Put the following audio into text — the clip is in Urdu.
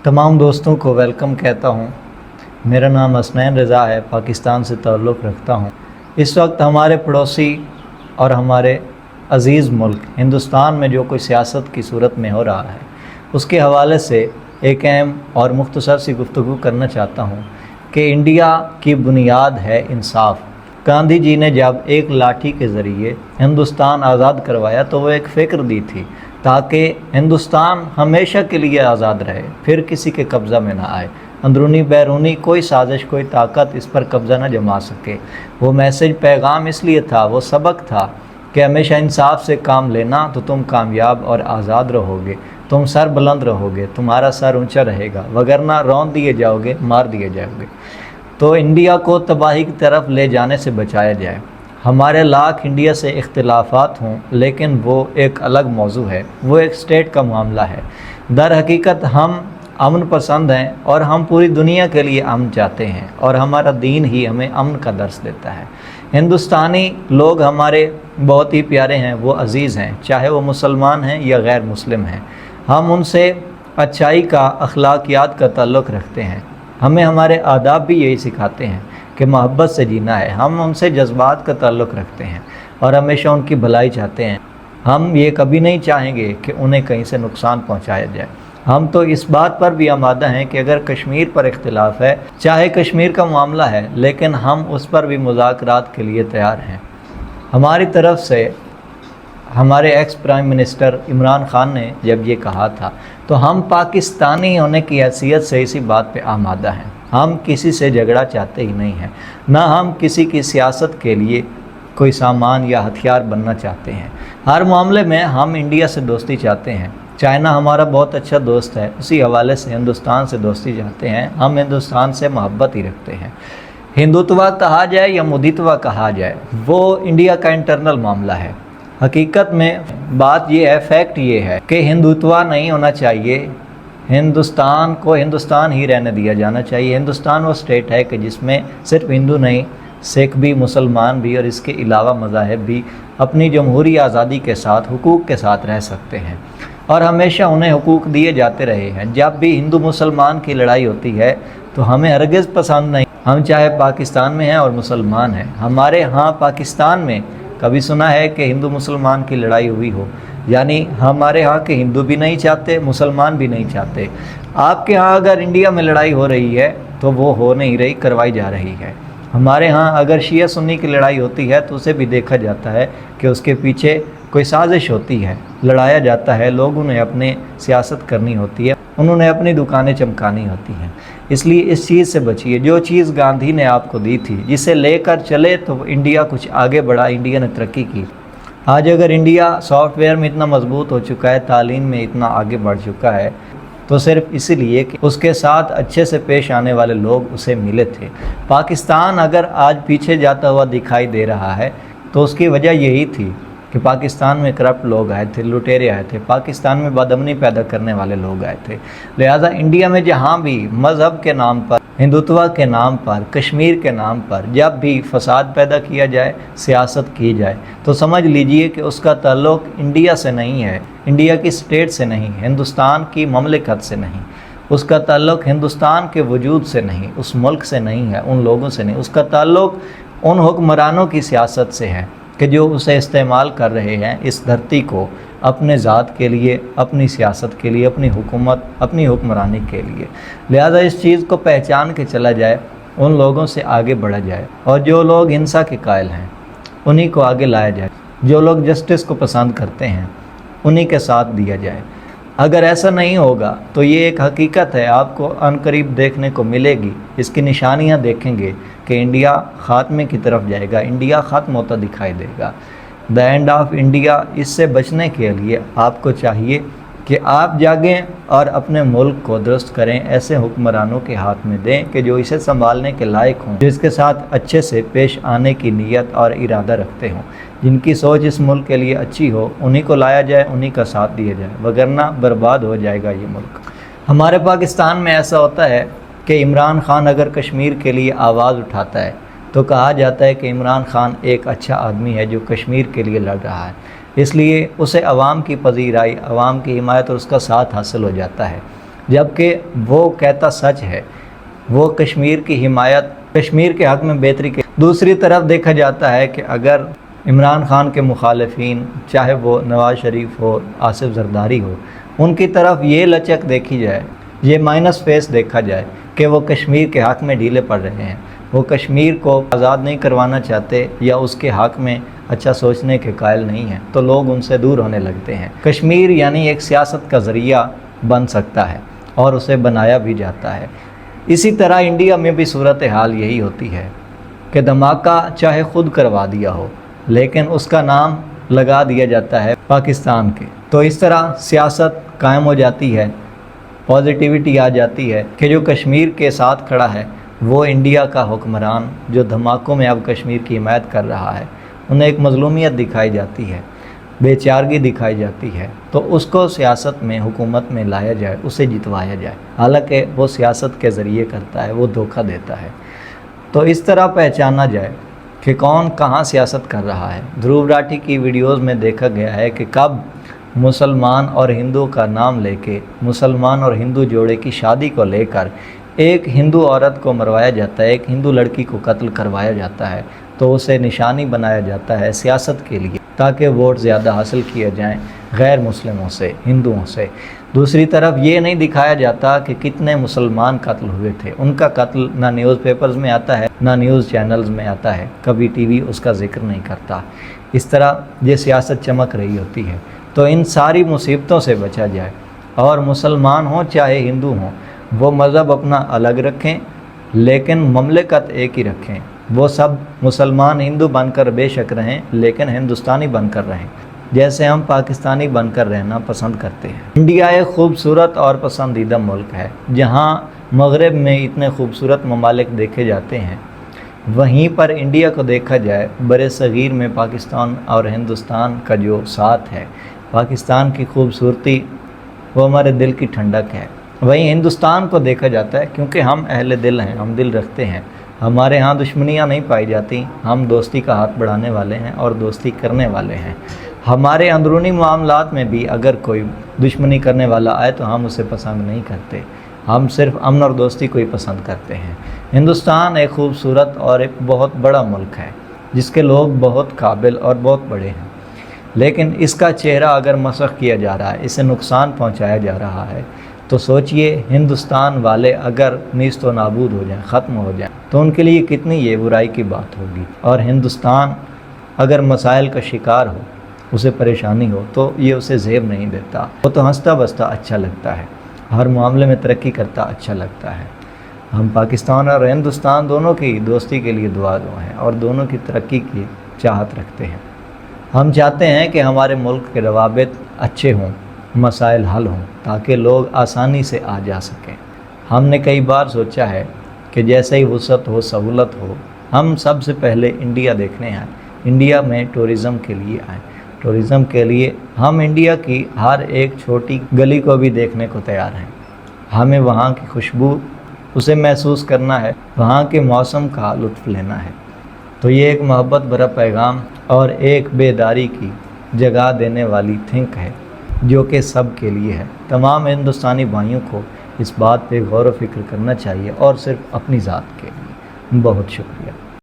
تمام دوستوں کو ویلکم کہتا ہوں۔ میرا نام حسنین رضا ہے، پاکستان سے تعلق رکھتا ہوں۔ اس وقت ہمارے پڑوسی اور ہمارے عزیز ملک ہندوستان میں جو کوئی سیاست کی صورت میں ہو رہا ہے، اس کے حوالے سے ایک اہم اور مختصر سی گفتگو کرنا چاہتا ہوں کہ انڈیا کی بنیاد ہے انصاف۔ گاندھی جی نے جب ایک لاٹھی کے ذریعے ہندوستان آزاد کروایا تو وہ ایک فکر دی تھی تاکہ ہندوستان ہمیشہ کے لیے آزاد رہے، پھر کسی کے قبضہ میں نہ آئے، اندرونی بیرونی کوئی سازش کوئی طاقت اس پر قبضہ نہ جما سکے۔ وہ میسج پیغام اس لیے تھا، وہ سبق تھا کہ ہمیشہ انصاف سے کام لینا تو تم کامیاب اور آزاد رہو گے، تم سر بلند رہو گے، تمہارا سر اونچا رہے گا، وگرنہ رون دیے جاؤ گے، مار دیے جاؤ گے۔ تو انڈیا کو تباہی کی طرف لے جانے سے بچایا جائے۔ ہمارے لاکھ انڈیا سے اختلافات ہوں لیکن وہ ایک الگ موضوع ہے، وہ ایک اسٹیٹ کا معاملہ ہے۔ در حقیقت ہم امن پسند ہیں اور ہم پوری دنیا کے لیے امن چاہتے ہیں، اور ہمارا دین ہی ہمیں امن کا درس دیتا ہے۔ ہندوستانی لوگ ہمارے بہت ہی پیارے ہیں، وہ عزیز ہیں، چاہے وہ مسلمان ہیں یا غیر مسلم ہیں۔ ہم ان سے اچھائی کا، اخلاقیات کا تعلق رکھتے ہیں۔ ہمیں ہمارے آداب بھی یہی سکھاتے ہیں کہ محبت سے جینا ہے۔ ہم ان سے جذبات کا تعلق رکھتے ہیں اور ہمیشہ ان کی بھلائی چاہتے ہیں۔ ہم یہ کبھی نہیں چاہیں گے کہ انہیں کہیں سے نقصان پہنچایا جائے۔ ہم تو اس بات پر بھی آمادہ ہیں کہ اگر کشمیر پر اختلاف ہے، چاہے کشمیر کا معاملہ ہے، لیکن ہم اس پر بھی مذاکرات کے لیے تیار ہیں۔ ہماری طرف سے ہمارے ex prime minister Imran Khan نے جب یہ کہا تھا تو ہم پاکستانی ہونے کی حیثیت سے اسی بات پہ آمادہ ہیں۔ ہم کسی سے جھگڑا چاہتے ہی نہیں ہیں، نہ ہم کسی کی سیاست کے لیے کوئی سامان یا ہتھیار بننا چاہتے ہیں۔ ہر معاملے میں ہم انڈیا سے دوستی چاہتے ہیں۔ چائنا ہمارا بہت اچھا دوست ہے، اسی حوالے سے ہندوستان سے دوستی چاہتے ہیں۔ ہم ہندوستان سے محبت ہی رکھتے ہیں۔ ہندوتوا کہا جائے یا مودیتوا کہا جائے، وہ انڈیا کا انٹرنل معاملہ ہے۔ حقیقت میں بات یہ ہے، فیکٹ یہ ہے کہ ہندوتوا نہیں ہونا چاہیے، ہندوستان کو ہندوستان ہی رہنے دیا جانا چاہیے۔ ہندوستان وہ اسٹیٹ ہے کہ جس میں صرف ہندو نہیں، سکھ بھی، مسلمان بھی اور اس کے علاوہ مذاہب بھی اپنی جمہوری آزادی کے ساتھ، حقوق کے ساتھ رہ سکتے ہیں، اور ہمیشہ انہیں حقوق دیے جاتے رہے ہیں۔ جب بھی ہندو مسلمان کی لڑائی ہوتی ہے تو ہمیں ہرگز پسند نہیں۔ ہم چاہے پاکستان میں ہیں اور مسلمان ہیں، ہمارے ہاں پاکستان میں کبھی سنا ہے کہ ہندو مسلمان کی لڑائی ہوئی ہو؟ یعنی ہمارے ہاں کے ہندو بھی نہیں چاہتے، مسلمان بھی نہیں چاہتے۔ آپ کے ہاں اگر انڈیا میں لڑائی ہو رہی ہے تو وہ ہو نہیں رہی، کروائی جا رہی ہے۔ ہمارے ہاں اگر شیعہ سنی کی لڑائی ہوتی ہے تو اسے بھی دیکھا جاتا ہے کہ اس کے پیچھے کوئی سازش ہوتی ہے، لڑایا جاتا ہے، لوگوں نے اپنے سیاست کرنی ہوتی ہے، انہوں نے اپنی دکانیں چمکانی ہوتی ہیں۔ اس لیے اس چیز سے بچیے۔ جو چیز گاندھی نے آپ کو دی تھی، جسے لے کر چلے تو انڈیا کچھ آگے بڑھا، انڈیا نے ترقی کی۔ آج اگر انڈیا سافٹ ویئر میں اتنا مضبوط ہو چکا ہے، تعلیم میں اتنا آگے بڑھ چکا ہے، تو صرف اسی لیے کہ اس کے ساتھ اچھے سے پیش آنے والے لوگ اسے ملے تھے۔ پاکستان اگر آج پیچھے جاتا ہوا دکھائی دے رہا ہے تو اس کی وجہ یہی تھی کہ پاکستان میں کرپٹ لوگ آئے تھے، لٹیرے آئے تھے، پاکستان میں بدامنی پیدا کرنے والے لوگ آئے تھے۔ لہٰذا انڈیا میں جہاں بھی مذہب کے نام پر، ہندوتوا کے نام پر، کشمیر کے نام پر جب بھی فساد پیدا کیا جائے، سیاست کی جائے، تو سمجھ لیجئے کہ اس کا تعلق انڈیا سے نہیں ہے، انڈیا کی اسٹیٹ سے نہیں، ہندوستان کی مملکت سے نہیں، اس کا تعلق ہندوستان کے وجود سے نہیں، اس ملک سے نہیں ہے، ان لوگوں سے نہیں، اس کا تعلق ان حکمرانوں کی سیاست سے ہے کہ جو اسے استعمال کر رہے ہیں، اس دھرتی کو اپنے ذات کے لیے، اپنی سیاست کے لیے، اپنی حکومت، اپنی حکمرانی کے لیے۔ لہذا اس چیز کو پہچان کے چلا جائے، ان لوگوں سے آگے بڑھا جائے، اور جو لوگ ہنسا کے قائل ہیں انہی کو آگے لایا جائے، جو لوگ جسٹس کو پسند کرتے ہیں انہی کے ساتھ دیا جائے۔ اگر ایسا نہیں ہوگا تو یہ ایک حقیقت ہے، آپ کو عنقریب دیکھنے کو ملے گی، اس کی نشانیاں دیکھیں گے کہ انڈیا خاتمے کی طرف جائے گا، انڈیا ختم ہوتا دکھائی دے گا۔ The end of India. اس سے بچنے کے لیے آپ کو چاہیے کہ آپ جاگیں اور اپنے ملک کو درست کریں، ایسے حکمرانوں کے ہاتھ میں دیں کہ جو اسے سنبھالنے کے لائق ہوں، جس کے ساتھ اچھے سے پیش آنے کی نیت اور ارادہ رکھتے ہوں، جن کی سوچ اس ملک کے لیے اچھی ہو، انہی کو لایا جائے، انہی کا ساتھ دیا جائے، وگرنہ برباد ہو جائے گا یہ ملک۔ ہمارے پاکستان میں ایسا ہوتا ہے کہ عمران خان اگر کشمیر کے لیے آواز اٹھاتا ہے تو کہا جاتا ہے کہ عمران خان ایک اچھا آدمی ہے جو کشمیر کے لیے لڑ رہا ہے، اس لیے اسے عوام کی پذیرائی، عوام کی حمایت اور اس کا ساتھ حاصل ہو جاتا ہے۔ جبکہ وہ کہتا سچ ہے، وہ کشمیر کی حمایت، کشمیر کے حق میں بہتری کے۔ دوسری طرف دیکھا جاتا ہے کہ اگر عمران خان کے مخالفین، چاہے وہ نواز شریف ہو، آصف زرداری ہو، ان کی طرف یہ لچک دیکھی جائے، یہ مائنس فیس دیکھا جائے کہ وہ کشمیر کے حق میں ڈھیلے پڑ رہے ہیں، وہ کشمیر کو آزاد نہیں کروانا چاہتے یا اس کے حق میں اچھا سوچنے کے قائل نہیں ہیں، تو لوگ ان سے دور ہونے لگتے ہیں۔ کشمیر یعنی ایک سیاست کا ذریعہ بن سکتا ہے اور اسے بنایا بھی جاتا ہے۔ اسی طرح انڈیا میں بھی صورتحال یہی ہوتی ہے کہ دھماکہ چاہے خود کروا دیا ہو لیکن اس کا نام لگا دیا جاتا ہے پاکستان کے، تو اس طرح سیاست قائم ہو جاتی ہے، پازیٹیوٹی آ جاتی ہے کہ جو کشمیر کے ساتھ کھڑا ہے وہ انڈیا کا حکمران جو دھماکوں میں اب کشمیر کی حمایت کر رہا ہے، انہیں ایک مظلومیت دکھائی جاتی ہے، بے چارگی دکھائی جاتی ہے، تو اس کو سیاست میں، حکومت میں لایا جائے، اسے جتوایا جائے، حالانکہ وہ سیاست کے ذریعے کرتا ہے، وہ دھوکہ دیتا ہے۔ تو اس طرح پہچانا جائے کہ کون کہاں سیاست کر رہا ہے۔ دھروو راٹھی کی ویڈیوز میں دیکھا گیا ہے کہ کب مسلمان اور ہندو کا نام لے کے، مسلمان اور ہندو جوڑے کی شادی کو لے کر ایک ہندو عورت کو مروایا جاتا ہے، ایک ہندو لڑکی کو قتل کروایا جاتا ہے، تو اسے نشانی بنایا جاتا ہے سیاست کے لیے تاکہ ووٹ زیادہ حاصل کیے جائیں غیر مسلموں سے، ہندوؤں سے۔ دوسری طرف یہ نہیں دکھایا جاتا کہ کتنے مسلمان قتل ہوئے تھے، ان کا قتل نہ نیوز پیپرز میں آتا ہے نہ نیوز چینلز میں آتا ہے، کبھی ٹی وی اس کا ذکر نہیں کرتا۔ اس طرح یہ سیاست چمک رہی ہوتی ہے۔ تو ان ساری مصیبتوں سے بچا جائے، اور مسلمان ہوں چاہے ہندو ہوں، وہ مذہب اپنا الگ رکھیں لیکن مملکت ایک ہی رکھیں، وہ سب مسلمان ہندو بن کر بے شک رہیں لیکن ہندوستانی بن کر رہیں، جیسے ہم پاکستانی بن کر رہنا پسند کرتے ہیں۔ انڈیا ایک خوبصورت اور پسندیدہ ملک ہے، جہاں مغرب میں اتنے خوبصورت ممالک دیکھے جاتے ہیں، وہیں پر انڈیا کو دیکھا جائے، برِ صغیر میں پاکستان اور ہندوستان کا جو ساتھ ہے، پاکستان کی خوبصورتی وہ ہمارے دل کی ٹھنڈک ہے۔ وہیں ہندوستان کو دیکھا جاتا ہے کیونکہ ہم اہل دل ہیں، ہم دل رکھتے ہیں، ہمارے ہاں دشمنیاں نہیں پائی جاتی، ہم دوستی کا ہاتھ بڑھانے والے ہیں اور دوستی کرنے والے ہیں۔ ہمارے اندرونی معاملات میں بھی اگر کوئی دشمنی کرنے والا آئے تو ہم اسے پسند نہیں کرتے، ہم صرف امن اور دوستی کو ہی پسند کرتے ہیں۔ ہندوستان ایک خوبصورت اور ایک بہت بڑا ملک ہے جس کے لوگ بہت قابل اور بہت بڑے ہیں، لیکن اس کا چہرہ اگر مسخ کیا جا رہا ہے، اسے نقصان پہنچایا جا رہا ہے، تو سوچئے ہندوستان والے اگر نیست و نابود ہو جائیں، ختم ہو جائیں، تو ان کے لیے کتنی یہ برائی کی بات ہوگی۔ اور ہندوستان اگر مسائل کا شکار ہو، اسے پریشانی ہو، تو یہ اسے زیب نہیں دیتا، وہ تو ہنستا بستا اچھا لگتا ہے، ہر معاملے میں ترقی کرتا اچھا لگتا ہے۔ ہم پاکستان اور ہندوستان دونوں کی دوستی کے لیے دعا گو ہیں اور دونوں کی ترقی کی چاہت رکھتے ہیں۔ ہم چاہتے ہیں کہ ہمارے ملک کے روابط اچھے ہوں، مسائل حل ہوں، تاکہ لوگ آسانی سے آ جا سکیں۔ ہم نے کئی بار سوچا ہے کہ جیسے ہی وسعت ہو، سہولت ہو، ہم سب سے پہلے انڈیا دیکھنے آئیں، انڈیا میں ٹورزم کے لیے آئیں، ٹورزم کے لیے ہم انڈیا کی ہر ایک چھوٹی گلی کو بھی دیکھنے کو تیار ہیں۔ ہمیں وہاں کی خوشبو اسے محسوس کرنا ہے، وہاں کے موسم کا لطف لینا ہے۔ تو یہ ایک محبت بھرا پیغام اور ایک بیداری کی جگہ دینے والی تھنک ہے جو کہ سب کے لیے ہے۔ تمام ہندوستانی بھائیوں کو اس بات پہ غور و فکر کرنا چاہیے اور صرف اپنی ذات کے لیے۔ بہت شکریہ۔